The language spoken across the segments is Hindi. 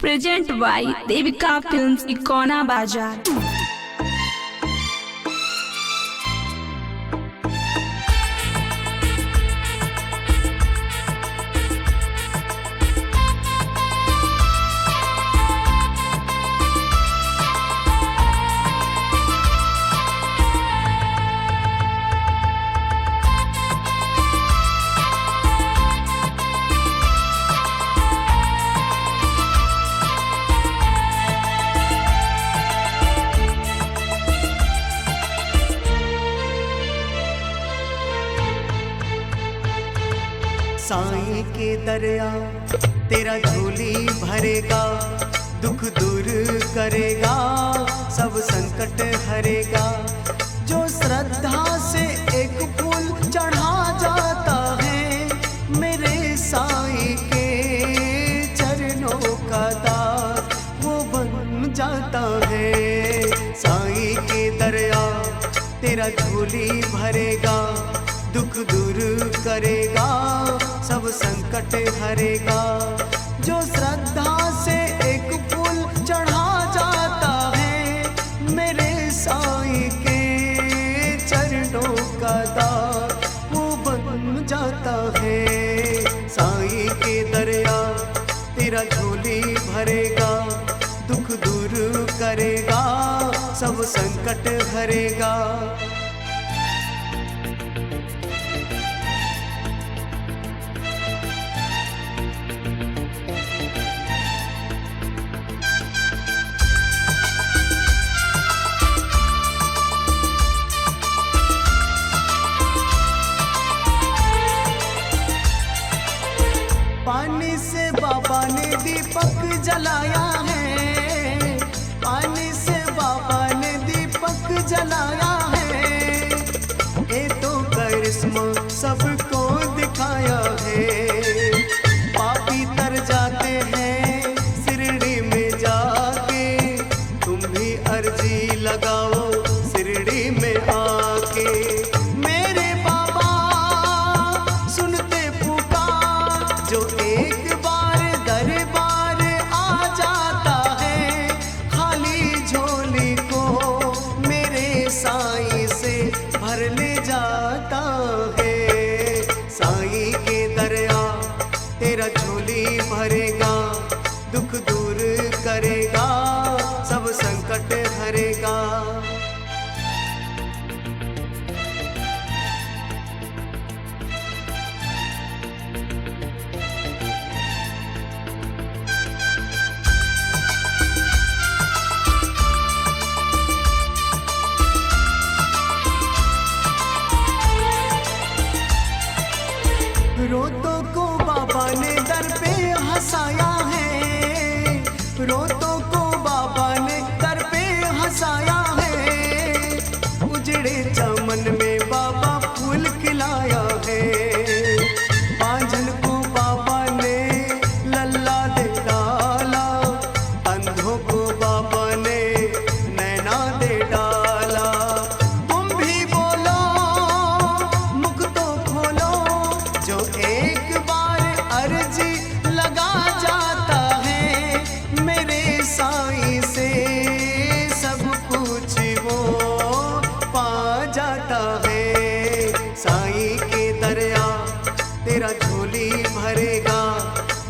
Present by Devika films Ikauna बाजार। साईं के दरिया तेरा झोली भरेगा, दुख दूर करेगा, सब संकट हरेगा। जो श्रद्धा से एक फूल चढ़ा जाता है मेरे साईं के चरणों का दार वो बन जाता है। साईं के दरिया तेरा झोली भरेगा, दुख दूर करेगा, सब संकट हरेगा। जो श्रद्धा से एक फूल चढ़ा जाता है मेरे साईं के चरणों का दार वो बन जाता है। साईं के दरिया तेरा झोली भरेगा, दुख दूर करेगा, सब संकट हरेगा। पानी से बाबा ने दीपक जलाया है, पानी से बाबा ने दीपक जलाया है। ये तो करिश्मा सबको दिखाया है। पापी तर जाते हैं शिरडी में जाके, तुम भी अर्जी लगाओ शिरडी में आके। मेरे बाबा सुनते पुकार, जो एक बार दरबार आ जाता है, खाली झोली को मेरे साईं से भर ले जाता है। साईं के दरिया तेरा झोली भरेगा, दुख दूर करेगा, सब संकट हरेगा। रोतों को बाबा ने दर पे हंसाया है, रोतों को बाबा ने दर पे हंसाया है। उजड़े चमन में बाबा फूल खिलाया है, पांझन को बाबा ने लल्ला दे डाला, अंधों को बाबा ने नैना दे डाला। तुम भी बोलो मुख तो खोलो, जो एक बार अर्जी लगा जाता है मेरे साईं से, सब कुछ वो पा जाता है। साईं के दरिया तेरा झोली भरेगा,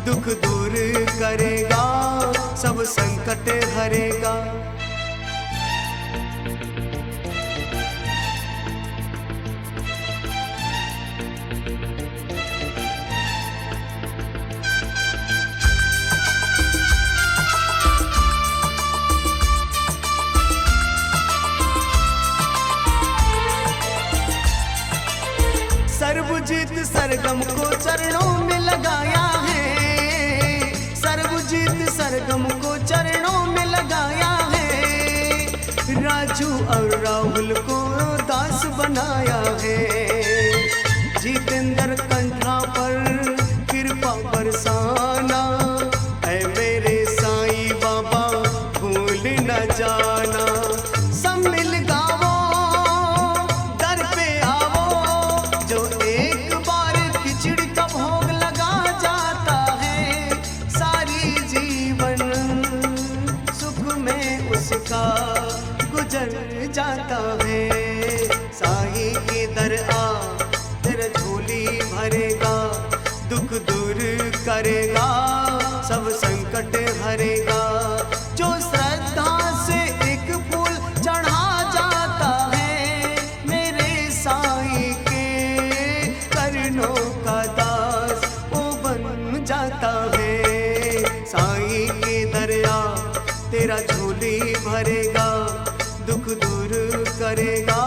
दुख दूर करेगा, सब संकट हरेगा। सर्वजीत सरगम को चरणों में लगाया है, सर्वजीत सरगम को चरणों में लगाया है। राजू और राहुल को दास बनाया है, जितेंद्र कंठा पर कृपा बरसाना है मेरे साईं बाबा भूल न जाना। सब मिल गावो दर पे आओ, जो एक बार खिचड़ी का भोग लगा जाता है, सारी जीवन जाता है। साईं के दर आ तेरा झोली भरेगा, दुख दूर करेगा, सब संकट हरेगा। जो श्रद्धा से एक फूल चढ़ा जाता है, मेरे साईं के चरणों का दास वो बन जाता है। साईं के दरिया तेरा झोली भरेगा, दुख दूर करेगा,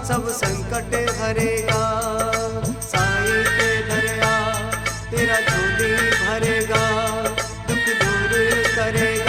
सब संकट हरेगा। साईं के दरिया तेरा झोली भरेगा, दुख दूर करेगा,